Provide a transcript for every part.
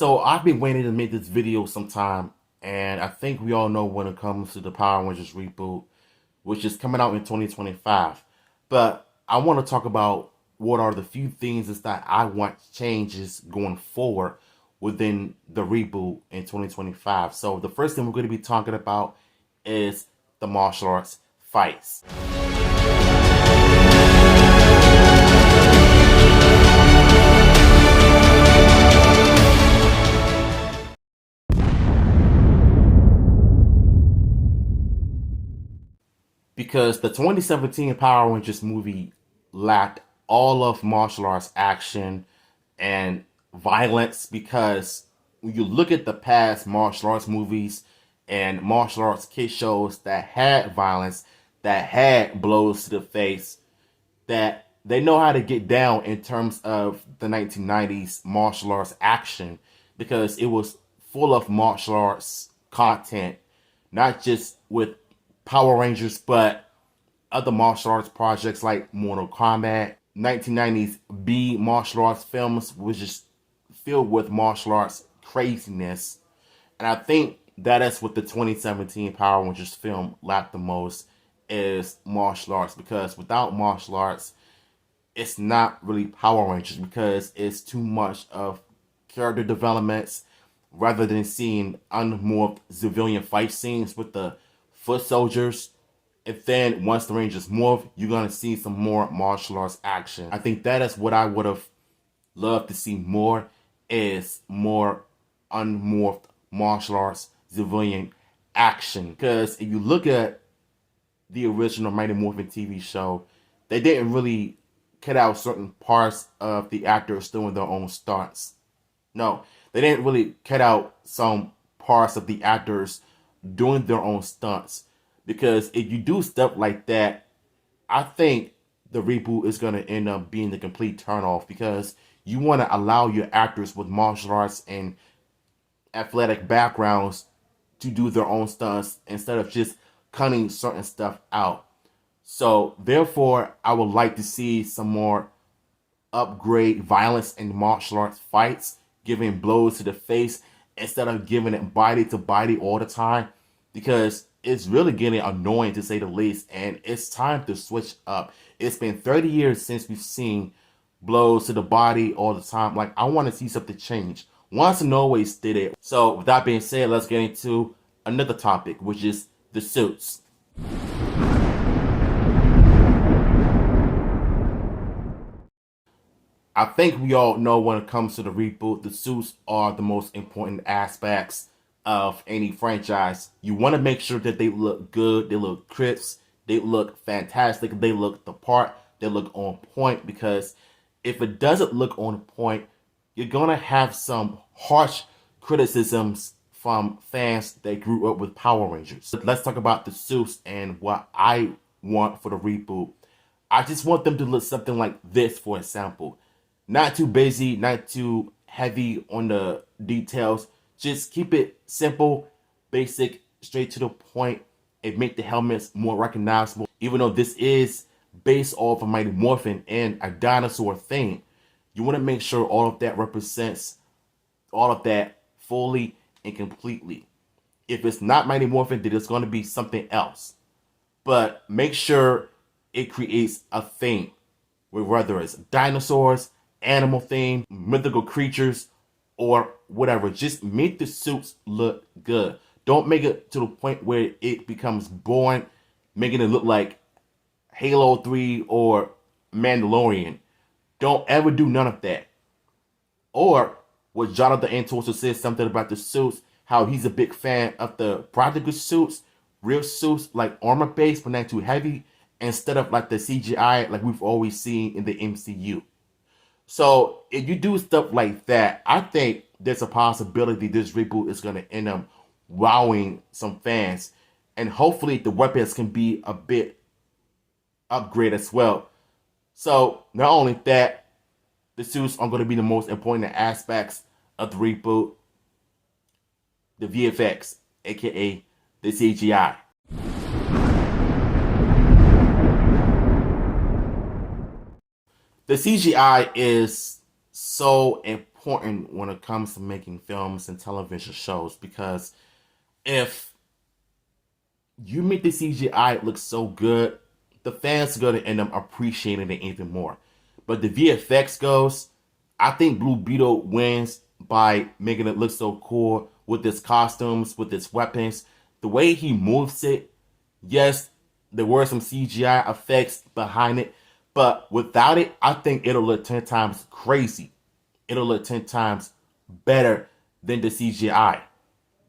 So I've been waiting to make this video sometime, and I think we all know when it comes to the Power Rangers reboot, which is coming out in 2025. But I want to talk about what are the few things is that I want changes going forward within the reboot in 2025. So the first thing we're going to be talking about is the martial arts fights. Because the 2017 Power Rangers movie lacked all of martial arts action and violence. Because when you look at the past martial arts movies and martial arts kid shows that had violence, that had blows to the face, that they know how to get down in terms of the 1990s martial arts action, because it was full of martial arts content, not just with Power Rangers, but other martial arts projects like Mortal Kombat. 1990s B martial arts films was just filled with martial arts craziness. And I think that is what the 2017 Power Rangers film lacked the most, is martial arts. Because without martial arts, it's not really Power Rangers, because it's too much of character developments rather than seeing unmorphed civilian fight scenes with the foot soldiers. And then once the Rangers morph, you're going to see some more martial arts action. I think that is what I would have loved to see more, is more unmorphed martial arts civilian action. Because if you look at the original Mighty Morphin TV show, they didn't really cut out certain parts of the actors doing their own stunts. No, they didn't really cut out some parts of the actors doing their own stunts. Because if you do stuff like that, I think the reboot is going to end up being the complete turnoff, because you want to allow your actors with martial arts and athletic backgrounds to do their own stunts instead of just cutting certain stuff out. So therefore, I would like to see some more upgrade violence in martial arts fights, giving blows to the face instead of giving it body to body all the time, because it's really getting annoying, to say the least. And it's time to switch up. It's been 30 years since we've seen blows to the body all the time. Like, I want to see something change. Once and always did it. So with that being said, let's get into another topic, which is the suits. I think we all know when it comes to the reboot, the suits are the most important aspects of any franchise. You want to make sure that they look good, they look crisp, they look fantastic, they look the part, they look on point. Because if it doesn't look on point, you're gonna have some harsh criticisms from fans that grew up with Power Rangers. Let's talk about the suits and what I want for the reboot. I just want them to look something like this, for example. Not too busy, not too heavy on the details. Just keep it simple, basic, straight to the point, and make the helmets more recognizable. Even though this is based off of Mighty Morphin and a dinosaur theme, you want to make sure all of that represents all of that fully and completely. If it's not Mighty Morphin, then it's going to be something else. But make sure it creates a theme, whether it's dinosaurs, animal theme, mythical creatures, or whatever. Just make the suits look good. Don't make it to the point where it becomes boring, making it look like Halo 3 or Mandalorian. Don't ever do none of that. Or what Jonathan Antorsa says something about the suits, how he's a big fan of the practical suits, real suits, like armor based but not too heavy, instead of like the CGI like we've always seen in the MCU. So if you do stuff like that, I think there's a possibility this reboot is going to end up wowing some fans. And hopefully the weapons can be a bit upgraded as well. So not only that, the suits are going to be the most important aspects of the reboot. The VFX, aka the CGI. The CGI is so important important when it comes to making films and television shows, because if you make the CGI look so good, the fans are going to end up appreciating it even more. But the VFX goes, I think Blue Beetle wins by making it look so cool with his costumes, with his weapons, the way he moves it. Yes, there were some CGI effects behind it, but without it, I think it'll look 10 times crazy. It'll look 10 times better than the CGI.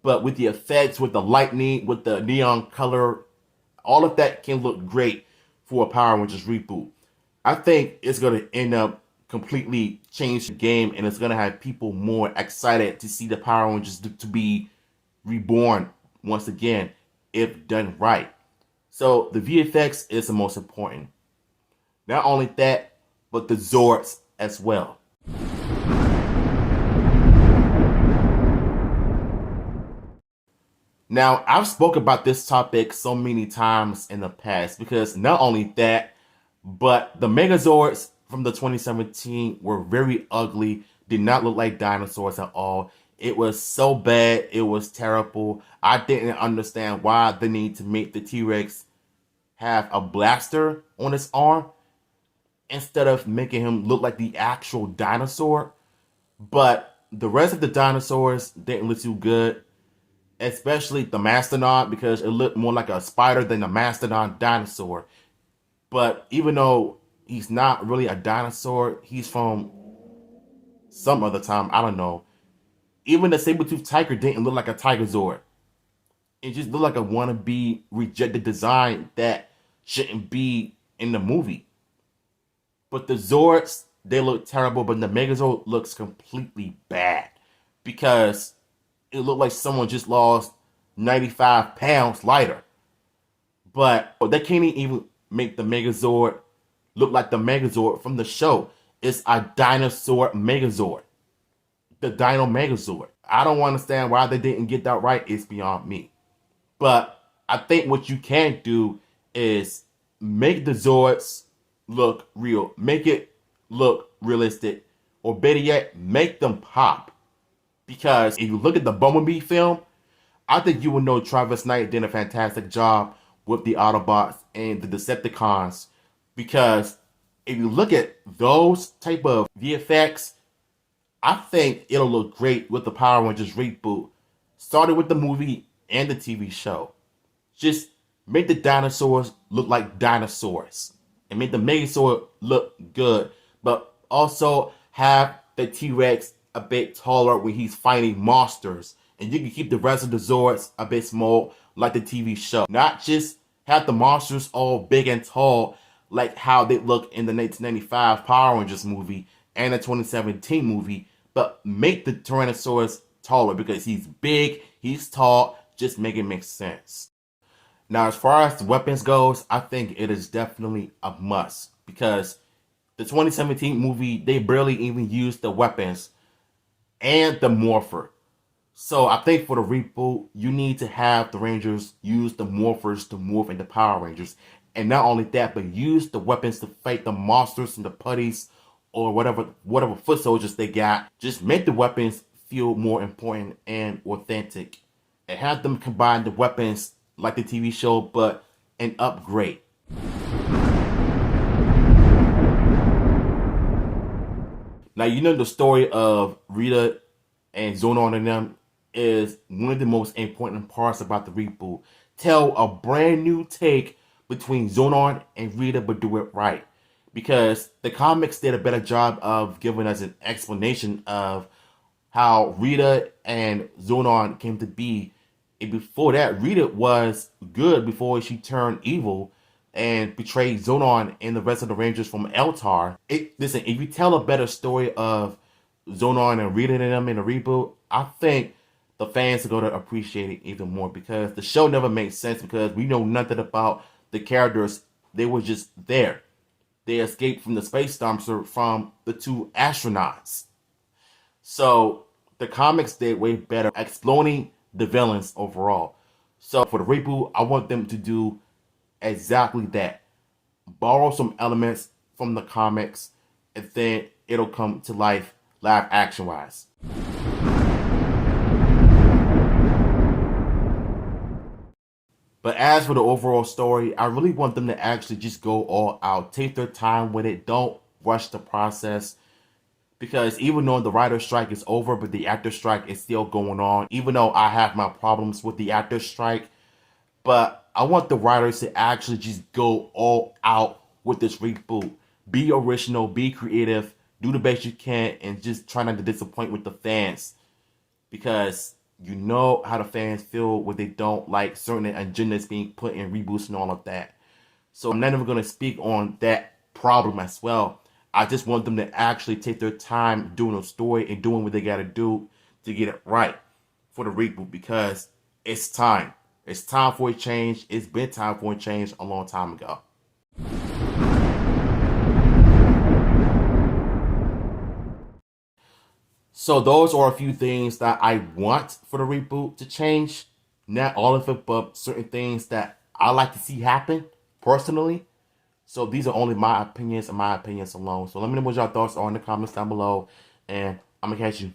But with the effects, with the lightning, with the neon color, all of that can look great for a Power Rangers reboot. I think it's going to end up completely change the game, and it's going to have people more excited to see the Power Rangers to be reborn once again if done right. So the VFX is the most important. Not only that, but the Zords as well. Now, I've spoken about this topic so many times in the past because not only that, but the Megazords from the 2017 were very ugly, did not look like dinosaurs at all. It was so bad, it was terrible. I didn't understand why they need to make the T-Rex have a blaster on his arm instead of making him look like the actual dinosaur. But the rest of the dinosaurs didn't look too good, especially the Mastodon, because it looked more like a spider than a Mastodon dinosaur. But even though he's not really a dinosaur, he's from some other time, I don't know. Even the saber-toothed tiger didn't look like a Tigerzord. It just looked like a wannabe rejected design that shouldn't be in the movie. But the Zords, they look terrible, but the Megazord looks completely bad because it looked like someone just lost 95 pounds lighter. But they can't even make the Megazord look like the Megazord from the show. It's a dinosaur Megazord. The Dino Megazord. I don't understand why they didn't get that right. It's beyond me. But I think what you can do is make the Zords look real. Make it look realistic. Or better yet, make them pop. Because if you look at the Bumblebee film, I think you will know Travis Knight did a fantastic job with the Autobots and the Decepticons. Because if you look at those type of VFX, I think it'll look great with the Power Rangers reboot. Started with the movie and the TV show. Just make the dinosaurs look like dinosaurs. And make the Megazord look good. But also have the T-Rex a bit taller when he's fighting monsters. And you can keep the rest of the Zords a bit small like the TV show. Not just have the monsters all big and tall like how they look in the 1995 Power Rangers movie and the 2017 movie, but make the Tyrannosaurus taller because he's big, he's tall, just make it make sense. Now, as far as the weapons goes, I think it is definitely a must because the 2017 movie, they barely even used the weapons and the morpher. So I think for the reboot, you need to have the Rangers use the morphers to morph into Power Rangers. And not only that, but use the weapons to fight the monsters and the putties or whatever foot soldiers they got. Just make the weapons feel more important and authentic. And have them combine the weapons like the TV show, but an upgrade. Now, you know the story of Rita and Zonon and them is one of the most important parts about the reboot. Tell a brand new take between Zonon and Rita, but do it right. Because the comics did a better job of giving us an explanation of how Rita and Zonon came to be. And before that, Rita was good before she turned evil and betrayed Zonon and the rest of the Rangers from Eltar. Listen, if you tell a better story of Zonon and Rita and them in the reboot, I think the fans are going to appreciate it even more because the show never makes sense because we know nothing about the characters. They were just there. They escaped from the space dumpster from the two astronauts. So the comics did way better exploring the villains overall. So for the reboot, I want them to do exactly that. Borrow some elements from the comics and then it'll come to life live action wise. But as for the overall story, I really want them to actually just go all out, take their time with it, don't rush the process. Because even though the writer strike is over, but the actor strike is still going on, even though I have my problems with the actor strike, but I want the writers to actually just go all out with this reboot. Be original, be creative, do the best you can, and just try not to disappoint with the fans. Because you know how the fans feel when they don't like certain agendas being put in reboots and all of that. So I'm not even going to speak on that problem as well. I just want them to actually take their time doing a story and doing what they got to do to get it right for the reboot, because it's time. It's time for a change. It's been time for a change a long time ago. So those are a few things that I want for the reboot to change. Not all of it, but certain things that I like to see happen personally. So these are only my opinions and my opinions alone. So let me know what your thoughts are in the comments down below, and I'm gonna catch you.